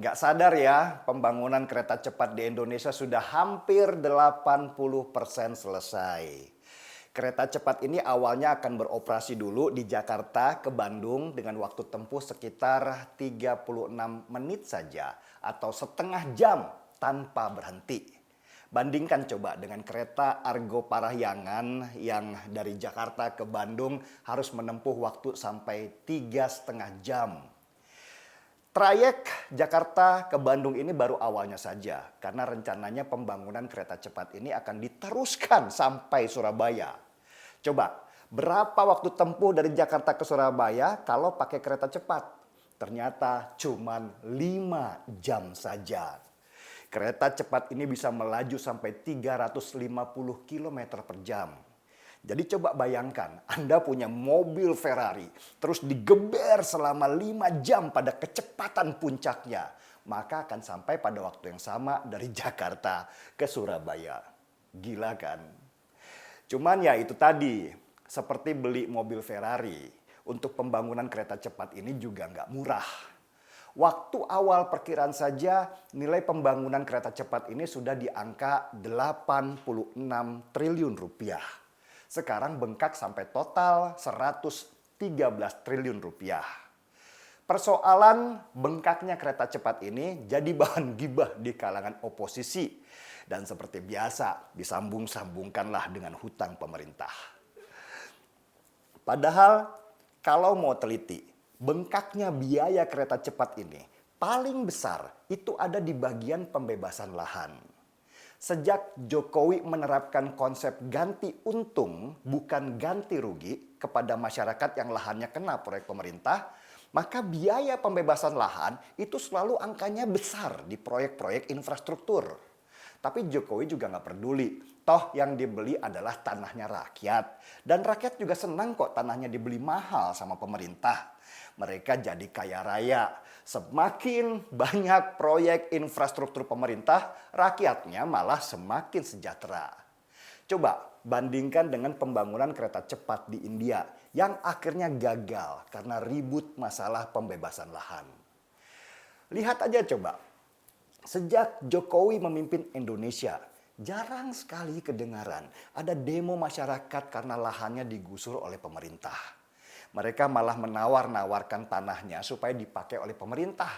Nggak sadar ya, pembangunan kereta cepat di Indonesia sudah hampir 80% selesai. Kereta cepat ini awalnya akan beroperasi dulu di Jakarta ke Bandung dengan waktu tempuh sekitar 36 menit saja atau setengah jam tanpa berhenti. Bandingkan coba dengan kereta Argo Parahyangan yang dari Jakarta ke Bandung harus menempuh waktu sampai 3,5 jam. Trayek Jakarta ke Bandung ini baru awalnya saja, karena rencananya pembangunan kereta cepat ini akan diteruskan sampai Surabaya. Coba, berapa waktu tempuh dari Jakarta ke Surabaya kalau pakai kereta cepat? Ternyata cuma 5 jam saja. Kereta cepat ini bisa melaju sampai 350 km per jam. Jadi coba bayangkan, Anda punya mobil Ferrari, terus digeber selama 5 jam pada kecepatan puncaknya. Maka akan sampai pada waktu yang sama dari Jakarta ke Surabaya. Gila kan? Cuman ya itu tadi, seperti beli mobil Ferrari, untuk pembangunan kereta cepat ini juga nggak murah. Waktu awal perkiraan saja nilai pembangunan kereta cepat ini sudah di angka 86 triliun rupiah. Sekarang bengkak sampai total 113 triliun rupiah. Persoalan bengkaknya kereta cepat ini jadi bahan gibah di kalangan oposisi. Dan seperti biasa disambung-sambungkanlah dengan hutang pemerintah. Padahal kalau mau teliti, bengkaknya biaya kereta cepat ini paling besar itu ada di bagian pembebasan lahan. Sejak Jokowi menerapkan konsep ganti untung bukan ganti rugi kepada masyarakat yang lahannya kena proyek pemerintah, maka biaya pembebasan lahan itu selalu angkanya besar di proyek-proyek infrastruktur. Tapi Jokowi juga nggak peduli, toh yang dibeli adalah tanahnya rakyat. Dan rakyat juga senang kok tanahnya dibeli mahal sama pemerintah. Mereka jadi kaya raya. Semakin banyak proyek infrastruktur pemerintah, rakyatnya malah semakin sejahtera. Coba bandingkan dengan pembangunan kereta cepat di India yang akhirnya gagal karena ribut masalah pembebasan lahan. Lihat aja coba, sejak Jokowi memimpin Indonesia, jarang sekali kedengaran ada demo masyarakat karena lahannya digusur oleh pemerintah. Mereka malah menawar-nawarkan tanahnya supaya dipakai oleh pemerintah.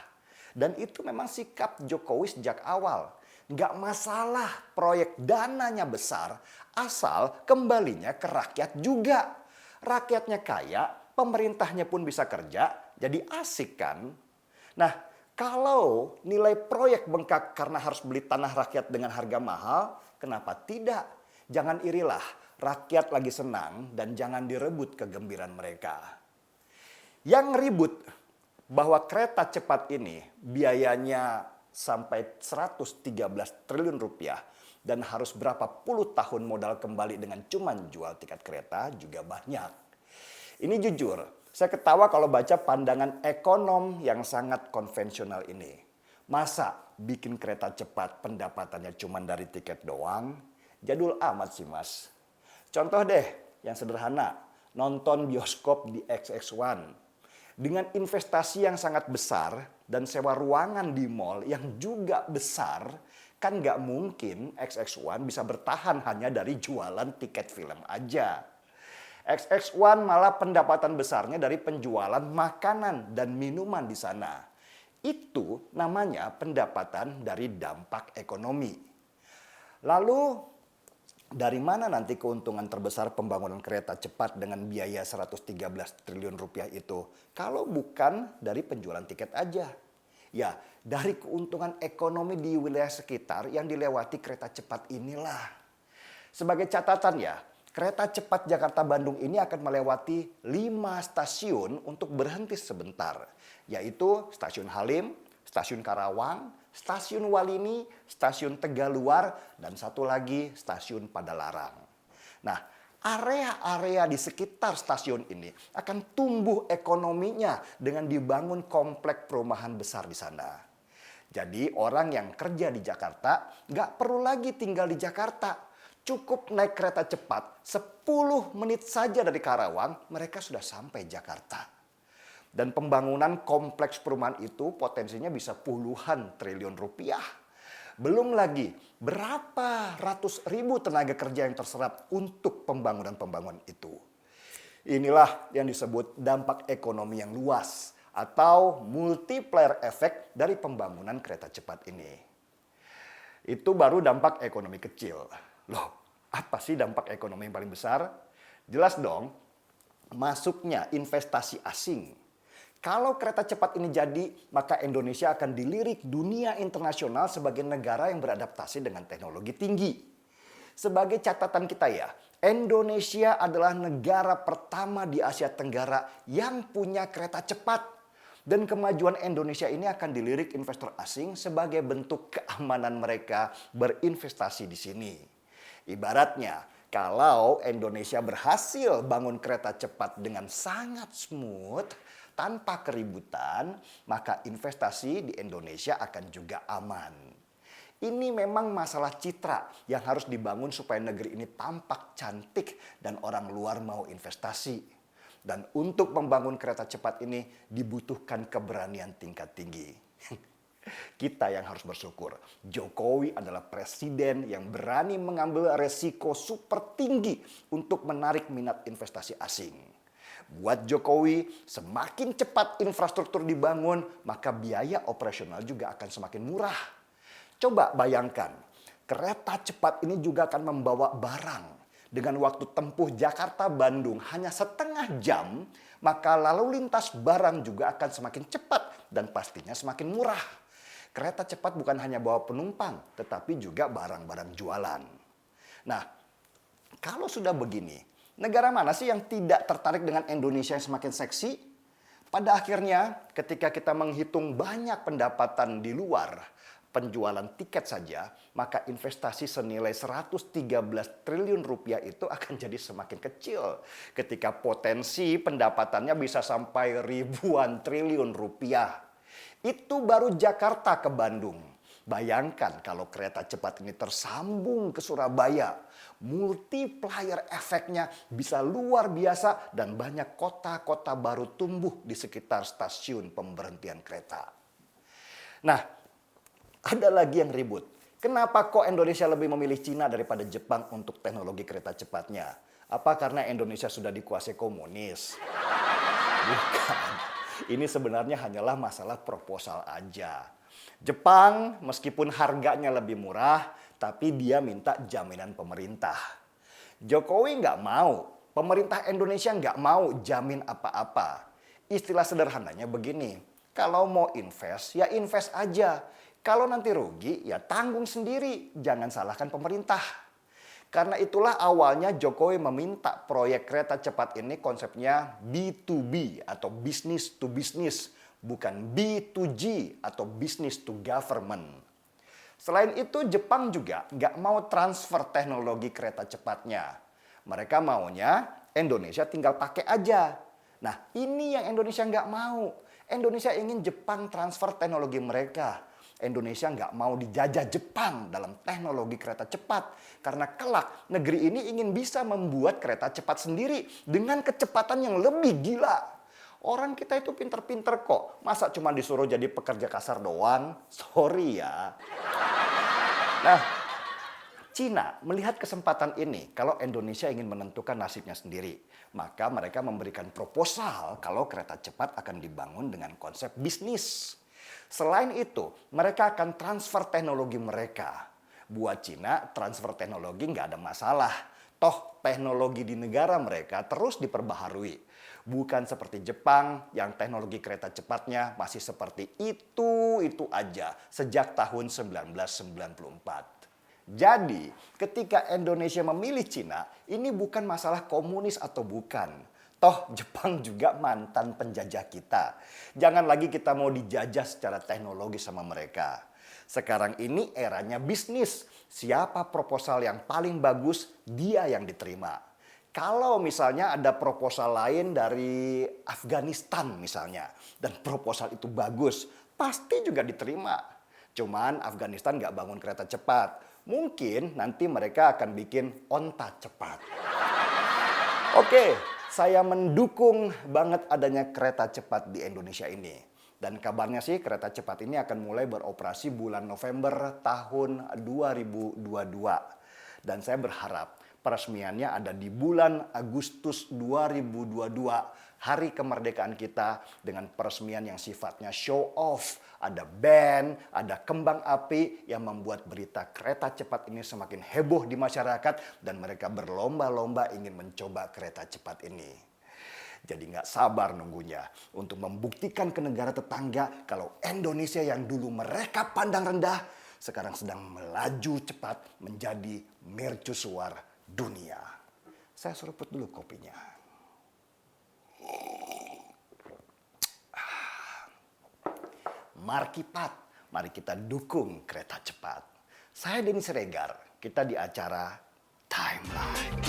Dan itu memang sikap Jokowi sejak awal. Nggak masalah proyek dananya besar, asal kembalinya ke rakyat juga. Rakyatnya kaya, pemerintahnya pun bisa kerja, jadi asik kan? Nah, kalau nilai proyek bengkak karena harus beli tanah rakyat dengan harga mahal, kenapa tidak? Jangan irilah, rakyat lagi senang dan jangan direbut kegembiraan mereka. Yang ribut bahwa kereta cepat ini biayanya sampai 113 triliun rupiah dan harus berapa puluh tahun modal kembali dengan cuman jual tiket kereta juga banyak. Ini jujur, saya ketawa kalau baca pandangan ekonom yang sangat konvensional ini. Masa bikin kereta cepat pendapatannya cuma dari tiket doang? Jadul amat sih mas. Contoh deh yang sederhana, nonton bioskop di XX1. Dengan investasi yang sangat besar dan sewa ruangan di mall yang juga besar, kan nggak mungkin XX1 bisa bertahan hanya dari jualan tiket film aja. XX1 malah pendapatan besarnya dari penjualan makanan dan minuman di sana. Itu namanya pendapatan dari dampak ekonomi. Lalu dari mana nanti keuntungan terbesar pembangunan kereta cepat dengan biaya 113 triliun rupiah itu? Kalau bukan dari penjualan tiket aja. Ya, dari keuntungan ekonomi di wilayah sekitar yang dilewati kereta cepat inilah. Sebagai catatan ya, kereta cepat Jakarta-Bandung ini akan melewati 5 stasiun untuk berhenti sebentar. Yaitu Stasiun Halim, Stasiun Karawang, Stasiun Walini, Stasiun Tegaluar, dan satu lagi Stasiun Padalarang. Nah, area-area di sekitar stasiun ini akan tumbuh ekonominya dengan dibangun komplek perumahan besar di sana. Jadi orang yang kerja di Jakarta nggak perlu lagi tinggal di Jakarta. Cukup naik kereta cepat 10 menit saja dari Karawang, mereka sudah sampai Jakarta. Dan pembangunan kompleks perumahan itu potensinya bisa puluhan triliun rupiah. Belum lagi berapa ratus ribu tenaga kerja yang terserap untuk pembangunan-pembangunan itu. Inilah yang disebut dampak ekonomi yang luas atau multiplier effect dari pembangunan kereta cepat ini. Itu baru dampak ekonomi kecil. Loh, apa sih dampak ekonomi yang paling besar? Jelas dong, masuknya investasi asing. Kalau kereta cepat ini jadi, maka Indonesia akan dilirik dunia internasional sebagai negara yang beradaptasi dengan teknologi tinggi. Sebagai catatan kita ya, Indonesia adalah negara pertama di Asia Tenggara yang punya kereta cepat. Dan kemajuan Indonesia ini akan dilirik investor asing sebagai bentuk keamanan mereka berinvestasi di sini. Ibaratnya, kalau Indonesia berhasil bangun kereta cepat dengan sangat smooth, tanpa keributan, maka investasi di Indonesia akan juga aman. Ini memang masalah citra yang harus dibangun supaya negeri ini tampak cantik dan orang luar mau investasi. Dan untuk membangun kereta cepat ini dibutuhkan keberanian tingkat tinggi. Kita yang harus bersyukur. Jokowi adalah presiden yang berani mengambil resiko super tinggi untuk menarik minat investasi asing. Buat Jokowi, semakin cepat infrastruktur dibangun, maka biaya operasional juga akan semakin murah. Coba bayangkan, kereta cepat ini juga akan membawa barang. Dengan waktu tempuh Jakarta-Bandung hanya setengah jam, maka lalu lintas barang juga akan semakin cepat dan pastinya semakin murah. Kereta cepat bukan hanya bawa penumpang, tetapi juga barang-barang jualan. Nah, kalau sudah begini, negara mana sih yang tidak tertarik dengan Indonesia yang semakin seksi? Pada akhirnya, ketika kita menghitung banyak pendapatan di luar penjualan tiket saja, maka investasi senilai 113 triliun rupiah itu akan jadi semakin kecil. Ketika potensi pendapatannya bisa sampai ribuan triliun rupiah. Itu baru Jakarta ke Bandung. Bayangkan kalau kereta cepat ini tersambung ke Surabaya. Multiplier efeknya bisa luar biasa dan banyak kota-kota baru tumbuh di sekitar stasiun pemberhentian kereta. Nah, ada lagi yang ribut. Kenapa kok Indonesia lebih memilih Cina daripada Jepang untuk teknologi kereta cepatnya? Apa karena Indonesia sudah dikuasai komunis? Bukan. Ini sebenarnya hanyalah masalah proposal aja. Jepang meskipun harganya lebih murah, tapi dia minta jaminan pemerintah. Jokowi nggak mau, pemerintah Indonesia nggak mau jamin apa-apa. Istilah sederhananya begini, kalau mau invest ya invest aja. Kalau nanti rugi, ya tanggung sendiri. Jangan salahkan pemerintah. Karena itulah awalnya Jokowi meminta proyek kereta cepat ini konsepnya B2B atau business to business. Bukan B2G atau business to government. Selain itu Jepang juga nggak mau transfer teknologi kereta cepatnya. Mereka maunya Indonesia tinggal pakai aja. Nah ini yang Indonesia nggak mau. Indonesia ingin Jepang transfer teknologi mereka. Indonesia nggak mau dijajah Jepang dalam teknologi kereta cepat. Karena kelak negeri ini ingin bisa membuat kereta cepat sendiri dengan kecepatan yang lebih gila. Orang kita itu pinter-pinter kok. Masa cuma disuruh jadi pekerja kasar doang? Sorry ya. Nah, Cina melihat kesempatan ini kalau Indonesia ingin menentukan nasibnya sendiri. Maka mereka memberikan proposal kalau kereta cepat akan dibangun dengan konsep bisnis. Selain itu, mereka akan transfer teknologi mereka. Buat Cina, transfer teknologi nggak ada masalah. Toh, teknologi di negara mereka terus diperbaharui. Bukan seperti Jepang yang teknologi kereta cepatnya masih seperti itu aja sejak tahun 1994. Jadi, ketika Indonesia memilih Cina, ini bukan masalah komunis atau bukan. Toh Jepang juga mantan penjajah kita. Jangan lagi kita mau dijajah secara teknologi sama mereka. Sekarang ini eranya bisnis. Siapa proposal yang paling bagus, dia yang diterima. Kalau misalnya ada proposal lain dari Afghanistan misalnya, dan proposal itu bagus, pasti juga diterima. Cuman Afghanistan nggak bangun kereta cepat. Mungkin nanti mereka akan bikin onta cepat. Oke. Saya mendukung banget adanya kereta cepat di Indonesia ini. Dan kabarnya sih kereta cepat ini akan mulai beroperasi bulan November tahun 2022. Dan saya berharap peresmiannya ada di bulan Agustus 2022. Hari kemerdekaan kita dengan peresmian yang sifatnya show off. Ada band, ada kembang api yang membuat berita kereta cepat ini semakin heboh di masyarakat. Dan mereka berlomba-lomba ingin mencoba kereta cepat ini. Jadi nggak sabar nunggunya untuk membuktikan ke negara tetangga kalau Indonesia yang dulu mereka pandang rendah sekarang sedang melaju cepat menjadi mercusuar dunia. Saya seruput dulu kopinya. Markipat, mari kita dukung kereta cepat. Saya Denny Siregar, kita di acara Timeline.